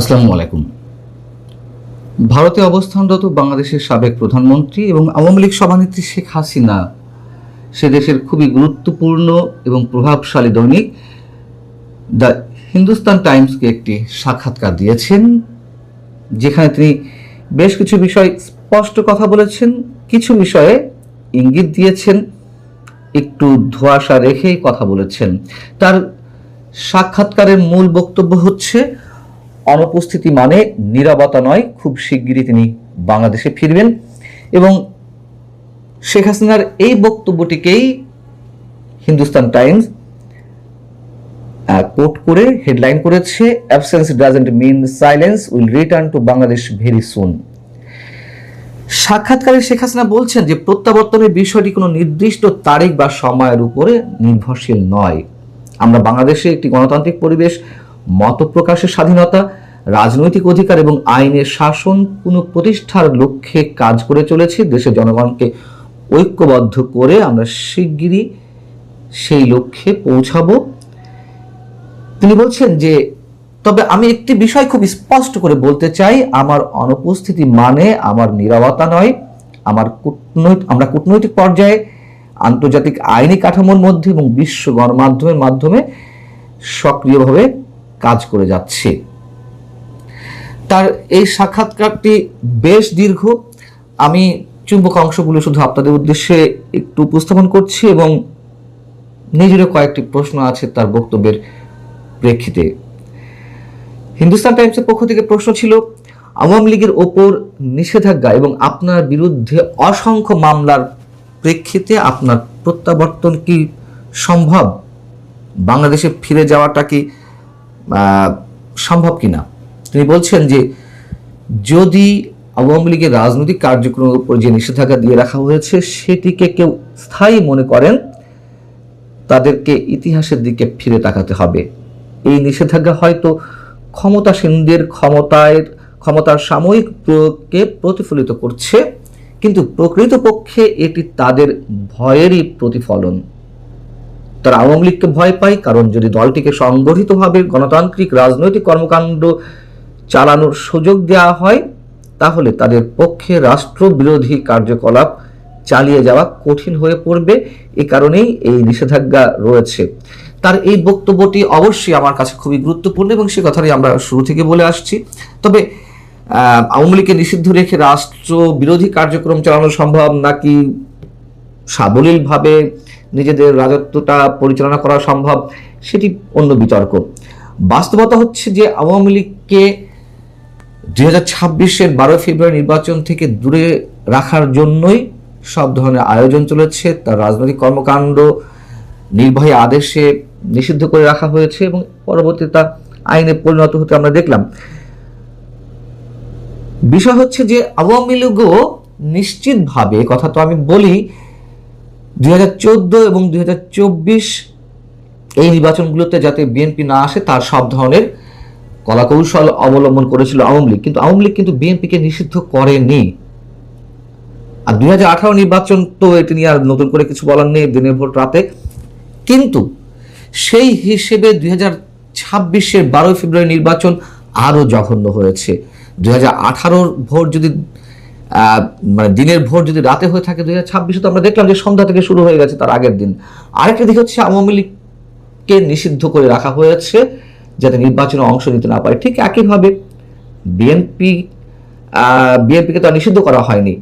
আসসালামু আলাইকুম। ভারতে অবস্থানরত বাংলাদেশের সাবেক প্রধানমন্ত্রী এবং আওয়ামী লীগ সভানেত্রী শেখ হাসিনা সে দেশের খুবই গুরুত্বপূর্ণ এবং প্রভাবশালী দৈনিক দ্য হিন্দুস্তান টাইমসকে একটি সাক্ষাৎকার দিয়েছেন, যেখানে তিনি বেশ কিছু বিষয় স্পষ্ট কথা বলেছেন, কিছু বিষয়ে ইঙ্গিত দিয়েছেন, একটু ধোঁয়াশা রেখেই কথা বলেছেন। তার সাক্ষাৎকারের মূল বক্তব্য হচ্ছে, অনুপস্থিতি মানে নীরবতা নয়, খুব শিগগিরই তিনি বাংলাদেশে ফিরবেন। এবং শেখ হাসিনার এই বক্তব্যটিকেই হিন্দুস্তান টাইমস কোট করে হেডলাইন করেছে, absence doesn't mean silence, will return to Bangladesh very soon. সাক্ষাৎকারে শেখ হাসিনা বলছেন যে প্রত্যাবর্তনের বিষয়টি কোনো নির্দিষ্ট তারিখ বা সময়ের উপরে নির্ভরশীল নয়। আমরা বাংলাদেশে একটি গণতান্ত্রিক পরিবেশ, মত প্রকাশের স্বাধীনতা, রাজনৈতিক অধিকার এবং আইনের শাসন পুনঃপ্রতিষ্ঠার লক্ষ্যে কাজ করে চলেছি। দেশের জনগণকে ঐক্যবদ্ধ করে আমরা শিগগিরই সেই লক্ষ্যে পৌঁছাবো। তিনি বলছেন যে, তবে আমি একটি বিষয় খুব স্পষ্ট করে বলতে চাই, আমার অনুপস্থিতি মানে আমার নীরবতা নয়। আমরা কূটনৈতিক পর্যায়ে, আন্তর্জাতিক আইনি কাঠামোর মধ্যে এবং বিশ্ব গণমাধ্যমের মাধ্যমে সক্রিয়ভাবে কাজ করে যাচ্ছে। তার এই সাক্ষাৎকারটি বেশ দীর্ঘ। আমি চুম্বক অংশগুলো শুধু আপনাদের উদ্দেশ্যে একটু উপস্থাপন করছি এবং নিজেরও কয়েকটি প্রশ্ন আছে তার বক্তব্যের প্রেক্ষিতে। হিন্দুস্তান টাইমসের পক্ষ থেকে প্রশ্ন ছিল, আওয়ামী লীগের ওপর নিষেধাজ্ঞা এবং আপনার বিরুদ্ধে অসংখ্য মামলার প্রেক্ষিতে আপনার প্রত্যাবর্তন কি সম্ভব? বাংলাদেশে ফিরে যাওয়াটা কি সম্ভব কিনা? তিনি বলছেন যে, যদি আওয়ামী লীগের রাজনৈতিক কার্যক্রমের উপর যে নিষেধাজ্ঞা দিয়ে রাখা হয়েছে সেটিকে কেউ স্থায়ী মনে করেন, তাদেরকে ইতিহাসের দিকে ফিরে তাকাতে হবে। এই নিষেধাজ্ঞা হয়তো ক্ষমতাসীনদের ক্ষমতার সাময়িক প্রয়োগকে প্রতিফলিত করছে, কিন্তু প্রকৃতপক্ষে এটি তাদের ভয়েরই প্রতিফলন। তারা আওয়ামী লীগকে ভয় পায় কারণ যদি দলটিকে সংগঠিতভাবে গণতান্ত্রিক রাজনৈতিক কর্মকাণ্ড চালানোর সুযোগ দেওয়া হয়, তাহলে তাদের পক্ষে রাষ্ট্রবিরোধী কার্যকলাপ চালিয়ে যাওয়া কঠিন হয়ে পড়বে। এ কারণেই এই নিষেধাজ্ঞা রয়েছে। তার এই বক্তব্যটি অবশ্যই আমার কাছে খুবই গুরুত্বপূর্ণ এবং সে কথাটাই আমরা শুরু থেকে বলে আসছি। তবে আওয়ামী লীগকে নিষিদ্ধ রেখে রাষ্ট্র বিরোধী কার্যক্রম চালানো সম্ভব, নাকি সাবলীলভাবে নিজেদের রাজত্বটা পরিচালনা করা সম্ভব, সেটি অন্য বিতর্ক। বাস্তবতা হচ্ছে যে আওয়ামী লীগকে 2026-এর 12 ফেব্রুয়ারি নির্বাচন থেকে দূরে রাখার জন্যই সব ধরনের আয়োজন চলেছে। তার রাজনৈতিক কর্মকাণ্ড নির্বাহী আদেশে নিষিদ্ধ করে রাখা হয়েছে এবং পরবর্তীতে তা আইনে পরিণত হতে আমরা দেখলাম। বিষয় হচ্ছে যে আওয়ামী লীগও নিশ্চিতভাবে, কথা তো আমি বলি, 2014 এবং 2024 এই নির্বাচনগুলোতে যাতে বিএনপি না আসে তার সব ধরনের কলাকৌশল অবলম্বন করেছিল আওয়ামী লীগ। কিন্তু আওয়ামী লীগ কিন্তু বিএনপিকে নিষিদ্ধ করেনি। আর 2018 নির্বাচন তো এটি নিয়ে আর নতুন করে কিছু বলার নেই, দিনের ভোট রাতে। কিন্তু সেই হিসেবে 2026-এর 12 ফেব্রুয়ারি নির্বাচন আরো জঘন্য হয়েছে। 2018-র ভোট যদি মানে দিনের ভোট যদি রাতে হয়ে থাকে, 2026-এ তো আমরা দেখলাম যে সন্ধ্যা থেকে শুরু হয়ে গেছে তার আগের দিন। আরেকটা দিক হচ্ছে আওয়ামী লীগকে নিষিদ্ধ করে রাখা হয়েছে যাতে নির্বাচনে অংশ নিতে না পারে। ঠিক একইভাবে বিএনপিকে তো নিষিদ্ধ করা হয়নি,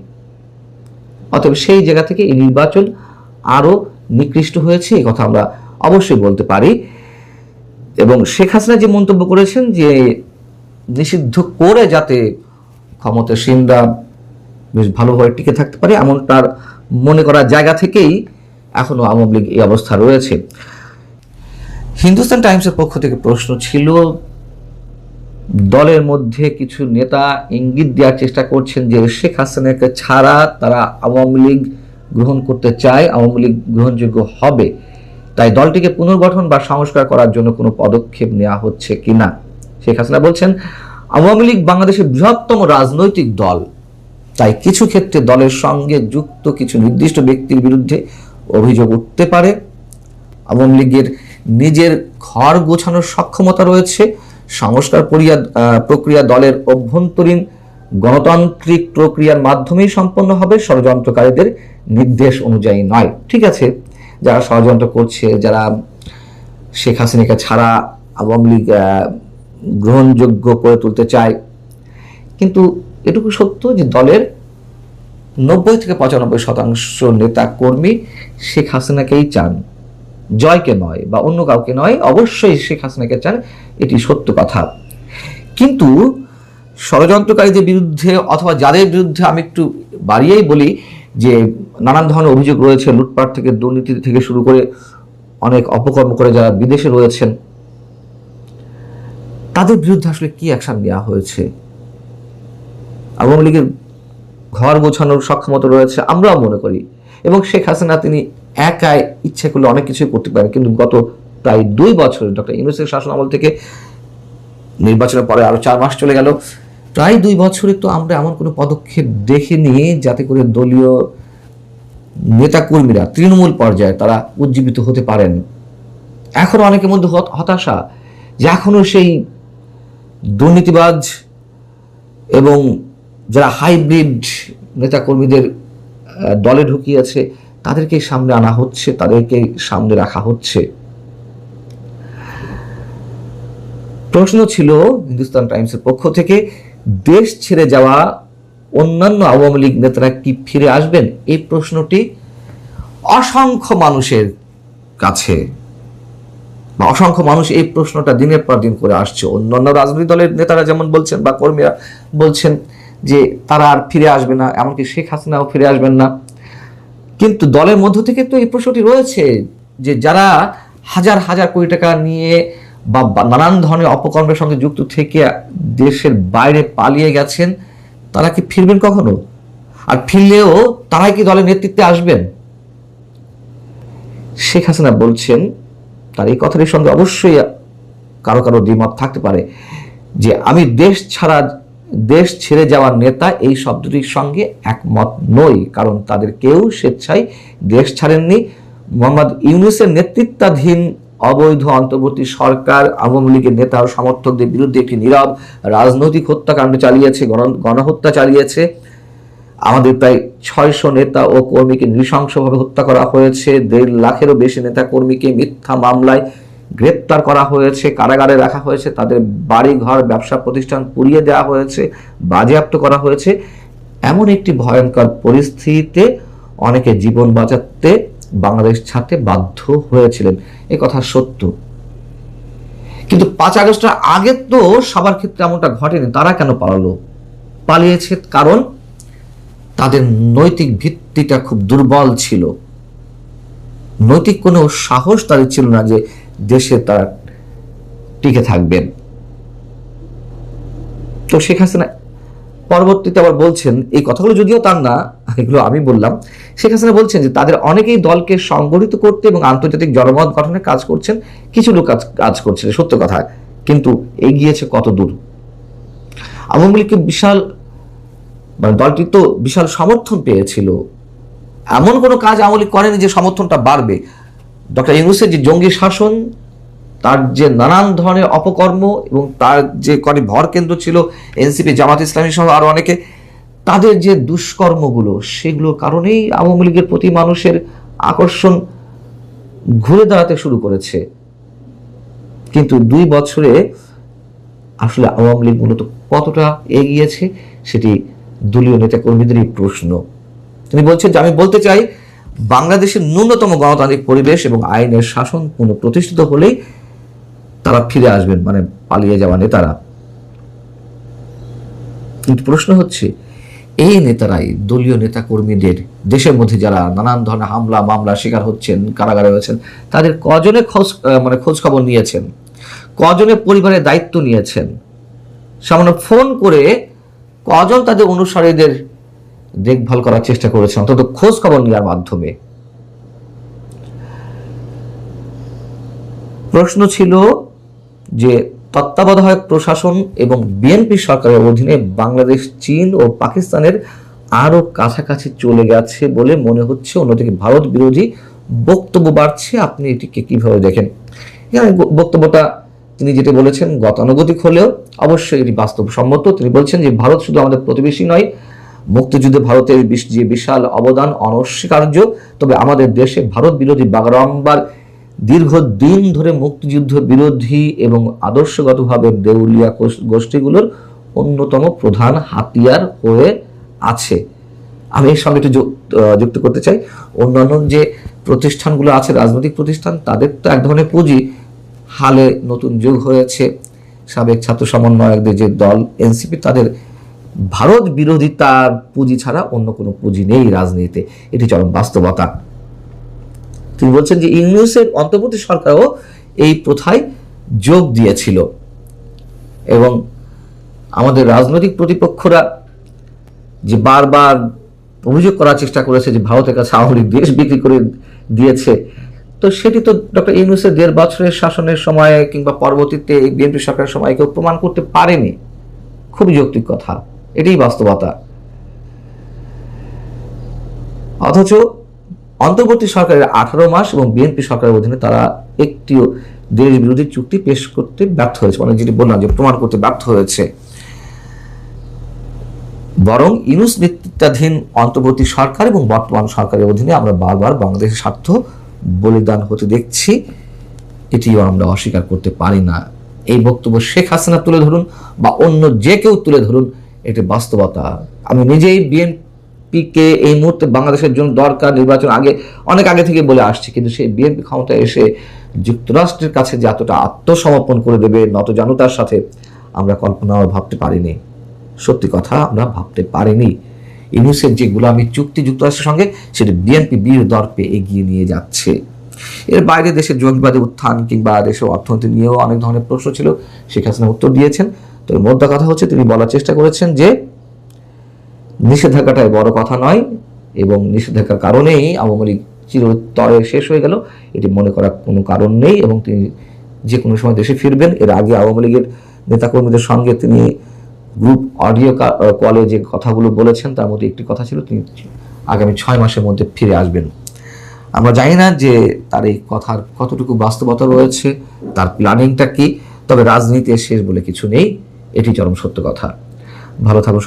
অতএব সেই জায়গা থেকে এই নির্বাচন আরো নিকৃষ্ট হয়েছে, এই কথা আমরা অবশ্যই বলতে পারি। এবং শেখ হাসিনা যে মন্তব্য করেছেন যে নিষিদ্ধ করে যাতে ক্ষমতাসীনরা বেশ ভালোভাবে টিকে থাকতে পারে, এমন তার মনে করার জায়গা থেকেই এখনো আওয়ামী লীগ এই অবস্থা রয়েছে। হিন্দুস্তান টাইমসের পক্ষ থেকে প্রশ্ন ছিল, দলের মধ্যে কিছু নেতা ইঙ্গিত দেওয়ার চেষ্টা করছেন যে শেখ হাসিনাকে ছাড়া তারা আওয়ামী লীগ গ্রহণ করতে চায়, আওয়ামী লীগ গ্রহণযোগ্য হবে, তাই দলটিকে পুনর্গঠন বা সংস্কার করার জন্য কোনো পদক্ষেপ নেওয়া হচ্ছে কিনা। শেখ হাসিনা বলছেন, আওয়ামী লীগ বাংলাদেশের বৃহত্তম রাজনৈতিক দল, তাই কিছু ক্ষেত্রে দলের সঙ্গে যুক্ত কিছু নির্দিষ্ট ব্যক্তির বিরুদ্ধে অভিযোগ উঠতে পারে। আওয়ামী লীগের নিজের ঘর গোছানোর সক্ষমতা রয়েছে, সংস্কার প্রক্রিয়া দলের অভ্যন্তরীণ গণতান্ত্রিক প্রক্রিয়ার মাধ্যমেই সম্পন্ন হবে, ষড়যন্ত্রকারীদের নির্দেশ অনুযায়ী নয়। ঠিক আছে, যারা ষড়যন্ত্র করছে, যারা শেখ হাসিনাকে ছাড়া আওয়ামী লীগ গ্রহণযোগ্য করে তুলতে চায়, কিন্তু এটুকু সত্য যে দলের 90-95% নেতা কর্মী শেখ হাসিনাকেই চান, জয়কে নয় বা অন্য কাউকে নয়, অবশ্যই শেখ হাসিনাকে চান, এটি সত্য কথা। কিন্তু ষড়যন্ত্রকারীদের বিরুদ্ধে অথবা যাদের বিরুদ্ধে আমি একটু বাড়িয়েই বলি যে নানান ধরনের অভিযোগ রয়েছে, লুটপাট থেকে দুর্নীতি থেকে শুরু করে অনেক অপকর্ম করে যারা বিদেশে রয়েছেন, তাদের বিরুদ্ধে আসলে কি অ্যাকশন নেওয়া হয়েছে? আওয়ামী লীগের ঘর গোছানোর সক্ষমতা রয়েছে আমরাও মনে করি, এবং শেখ হাসিনা তিনি একাই ইচ্ছে করলে অনেক কিছুই করতে পারেন। কিন্তু গত প্রায় 2 বছর ডক্টর ইউনূসের শাসন আমল থেকে নির্বাচনের পরে আরো 4 মাস চলে গেল, প্রায় 2 বছরে তো আমরা এমন কোনো পদক্ষেপ দেখিনি যাতে করে দলীয় নেতাকর্মীরা তৃণমূল পর্যায়ে তারা উজ্জীবিত হতে পারেন। এখন অনেকের মধ্যে হতাশা যে এখনো সেই দুর্নীতিবাজ এবং যারা হাইব্রিড নেতাকর্মীদের দলে ঢুকিয়েছে তাদেরকে সামনে আনা হচ্ছে, তাদেরকে সামনে রাখা হচ্ছে। প্রশ্ন ছিল হিন্দুস্তান টাইমসের পক্ষ থেকে, দেশ ছেড়ে যাওয়া অন্যান্য আওয়ামী লীগ নেতারা কি ফিরে আসবেন? এই প্রশ্নটি অসংখ্য মানুষের কাছে, বা অসংখ্য মানুষ এই প্রশ্নটা দিনের পর দিন করে আসছে। অন্যান্য রাজনৈতিক দলের নেতারা যেমন বলছেন বা কর্মীরা বলছেন যে তারা আর ফিরে আসবে না, এমনকি শেখ হাসিনাও ফিরে আসবেন না। কিন্তু দলের মধ্য থেকে তো এই প্রশ্নটি রয়েছে যে যারা হাজার হাজার কোটি টাকা নিয়ে বা নানান ধরনের অপকর্মের সঙ্গে যুক্ত থেকে দেশের বাইরে পালিয়ে গেছেন, তারা কি ফিরবেন কখনো? আর ফিরলেও তারাই কি দলের নেতৃত্বে আসবেন? শেখ হাসিনা বলছেন, তার এই কথাটির সঙ্গে অবশ্যই কারো কারো দ্বিমত থাকতে পারে, যে আমি দেশ ছেড়ে যাওয়ার নেতা এই শব্দটির সঙ্গে একমত নই, কারণ তাদের কেউ স্বেচ্ছায় দেশ ছাড়েননি। মোহাম্মদ ইউনূসের নেতৃত্বাধীন অবৈধ অন্তর্বর্তী সরকার আওয়ামী লীগের নেতা ও সমর্থকদের বিরুদ্ধে একটি নীরব রাজনৈতিক হত্যাকাণ্ড চালিয়েছে, গণহত্যা চালিয়েছে। আমাদের প্রায় 600 নেতা ও কর্মীকে নৃশংসভাবে হত্যা করা হয়েছে, 1.5 লাখেরও বেশি নেতা কর্মীকে মিথ্যা মামলায় গ্রেপ্তার করা হয়েছে, কারাগারে রাখা হয়েছে, তাদের বাড়ি ঘর ব্যবসা প্রতিষ্ঠান পুড়িয়ে দেওয়া হয়েছে, বাজেয়াপ্ত করা হয়েছে। এমন একটি ভয়ঙ্কর পরিস্থিতিতে অনেকে জীবন বাঁচাতে বাংলাদেশ ছাড়তে বাধ্য হয়েছিলেন, এ কথা সত্য। কিন্তু 5 আগস্টের আগে তো সবার ক্ষেত্রে এমনটা ঘটেনি। তারা কেন পালিয়েছে? কারণ তাদের নৈতিক ভিত্তিটা খুব দুর্বল ছিল, নৈতিক কোনো সাহস তাদের ছিল না যে দেশে তারা টিকে থাকবেন। তো শেখ হাসিনা পরবর্তীতে আবার বলছেন, এই কথাগুলো যদিও তার না, এগুলো আমি বললাম, শেখ হাসিনা বলছেন যে তাদের অনেকেই দলকে সংগঠিত করতে এবং আন্তর্জাতিক জনমত গঠনে কাজ করছেন, কিছু লোক কাজ করছে, সত্য কথা। কিন্তু এগিয়েছে কত দূর? আওয়ামী লীগকে দলটি তো বিশাল সমর্থন পেয়েছিল, এমন কোনো কাজ আওয়ামী লীগ করেনি যে সমর্থনটা বাড়বে। ডক্টর ইউনূসের যে জঙ্গি শাসন, তার যে নানান ধরনের অপকর্ম এবং তার যে ভর কেন্দ্র ছিল এনসিপি, জামাত ইসলামী সহ আরো অনেকে, তাদের যে দুষ্কর্মগুলো, সেগুলোর কারণেই আওয়ামী লীগের প্রতি মানুষের আকর্ষণ ঘুরে দাঁড়াতে শুরু করেছে। কিন্তু 2 বছরে আসলে আওয়ামী লীগ মূলত কতটা এগিয়েছে সেটি দলীয় নেতা কর্মীদেরই প্রশ্ন। তিনি বলছেন যে আমি বলতে চাই, বাংলাদেশের ন্যূনতম গণতান্ত্রিক পরিবেশ এবং আইনের শাসন পুনঃপ্রতিষ্ঠিত হলেই তারা ফিরে আসবেন, মানে পালিয়ে যাওয়া নেতারা। কিন্তু প্রশ্ন হচ্ছে, এই নেতারাই দলীয় নেতা কর্মীদের দেশের মধ্যে যারা নানান ধরনের হামলা মামলা শিকার হচ্ছেন, কারাগারে হয়েছেন, তাদের কজনে খোঁজ খবর নিয়েছেন, কজনে পরিবারের দায়িত্ব নিয়েছেন, সামান্য ফোন করে কজন তাদের অনুসারীদের দেখভাল করার চেষ্টা করেছেন, অন্তত খোঁজ খবর নেওয়ার মাধ্যমে। প্রশ্ন ছিল যে তত্ত্বাবধায়ক প্রশাসন এবং বিএনপি সরকারের অধীনে বাংলাদেশ চীন ও পাকিস্তানের আরো কাছাকাছি চলে গেছে বলে মনে হচ্ছে, অন্যদিকে ভারত বিরোধী বক্তব্য বাড়ছে। আপনি এটিকে কিভাবে দেখেন? এখানে বক্তব্যটা তিনি যেটা বলেছেন গতানুগতিক হলেও অবশ্যই এটি বাস্তবসম্মত। তিনি বলছেন যে ভারত শুধু আমাদের প্রতিবেশী নয়, মুক্তিযুদ্ধে ভারতের যে বিশাল অবদান অনস্বীকার্য, তবে আমাদের দেশে ভারত বিরোধী বাগাড়ম্বার দীর্ঘদিন ধরে মুক্তিযুদ্ধ বিরোধী এবং আদর্শগতভাবে দেউলিয়া গোষ্ঠীগুলোর অন্যতম প্রধান হাতিয়ার হয়ে আছে। আমি এর সঙ্গে একটু যুক্ত করতে চাই, অন্যান্য যে প্রতিষ্ঠানগুলো আছে রাজনৈতিক প্রতিষ্ঠান, তাদের তো এক ধরনের পুঁজি, হালে নতুন যুগ হয়েছে, সাবেক ছাত্র সমন্বয়কদের যে দল এনসিপি, তাদের ভারত বিরোধিতার পুঁজি ছাড়া অন্য কোনো পুঁজি নেই রাজনীতিতে, এটি চরম বাস্তবতা। তিনি বলছেন যে ইউনূসের অন্তর্বর্তী সরকারও এই প্রথায় যোগ দিয়েছিল এবং আমাদের রাজনৈতিক প্রতিপক্ষরা যে বারবার অভিযোগ করার চেষ্টা করেছে যে ভারতের কাছে আওয়ামী লীগ দেশ বিক্রি করে দিয়েছে, তো সেটি তো ডক্টর ইউনূসের 1.5 বছরের শাসনের সময় কিংবা পরবর্তীতে বিএনপি সরকারের সময় কেউ প্রমাণ করতে পারেনি। খুবই যৌক্তিক কথা, এটাই বাস্তবতা। অথচ অন্তর্বর্তী সরকারের 18 মাস এবং বিএনপি সরকারের অধীনে তারা একটিও দেশ বিরোধী চুক্তি পেশ করতে ব্যর্থ হয়েছে, মানে যেটি বললাম যে প্রমাণ করতে ব্যর্থ হয়েছে। বরং ইউনূস নেতৃত্বাধীন অন্তর্বর্তী সরকার এবং বর্তমান সরকারের অধীনে আমরা বারবার বাংলাদেশের স্বার্থ বলিদান হতে দেখছি, এটিও আমরা অস্বীকার করতে পারি না। এই বক্তব্য শেখ হাসিনা তুলে ধরুন বা অন্য যে কেউ তুলে ধরুন, এটি বাস্তবতা। আমি নিজেই বিএনপিকে এই মুহূর্তে বাংলাদেশের জন্য দরকার, নির্বাচন অনেক আগে থেকে বলে আসছি, কিন্তু সেই বিএনপি ক্ষমতায় এসে যুক্তরাষ্ট্রের কাছে যে এতটা আত্মসমর্পণ করে দেবে নতজানুতার সাথে, আমরা কল্পনাও ভাবতে পারিনি। সত্যি কথা, আমরা ভাবতে পারিনি। ইউনূসের যে গোলামী চুক্তি যুক্তরাষ্ট্রের সঙ্গে, সেটি বিএনপি বীর দর্পে এগিয়ে নিয়ে যাচ্ছে। এর বাইরে দেশের জঙ্গিবাদী উত্থান কিংবা দেশের অর্থনীতি নিয়েও অনেক ধরনের প্রশ্ন ছিল, শেখ হাসিনা উত্তর দিয়েছেন। তো মোদ্দা কথা হচ্ছে, তিনি বলার চেষ্টা করেছেন যে নিষেধাজ্ঞাটাই বড় কথা নয় এবং নিষেধাজ্ঞার কারণেই আওয়ামী লীগ চিরতরে শেষ হয়ে গেল, এটি মনে করার কোনো কারণ নেই এবং তিনি যে কোনো সময় দেশে ফিরবেন। এর আগে আওয়ামী লীগের নেতাকর্মীদের সঙ্গে তিনি গ্রুপ অডিও কলে যে কথাগুলো বলেছেন, তার মধ্যে একটি কথা ছিল তিনি আগামী 6 মাসের মধ্যে ফিরে আসবেন। আমরা জানি না যে তার এই কথার কতটুকু বাস্তবতা রয়েছে, তার প্ল্যানিংটা কি, তবে রাজনীতি শেষ বলে কিছু নেই, এটি চরম সত্য কথা। ভালো থাকো।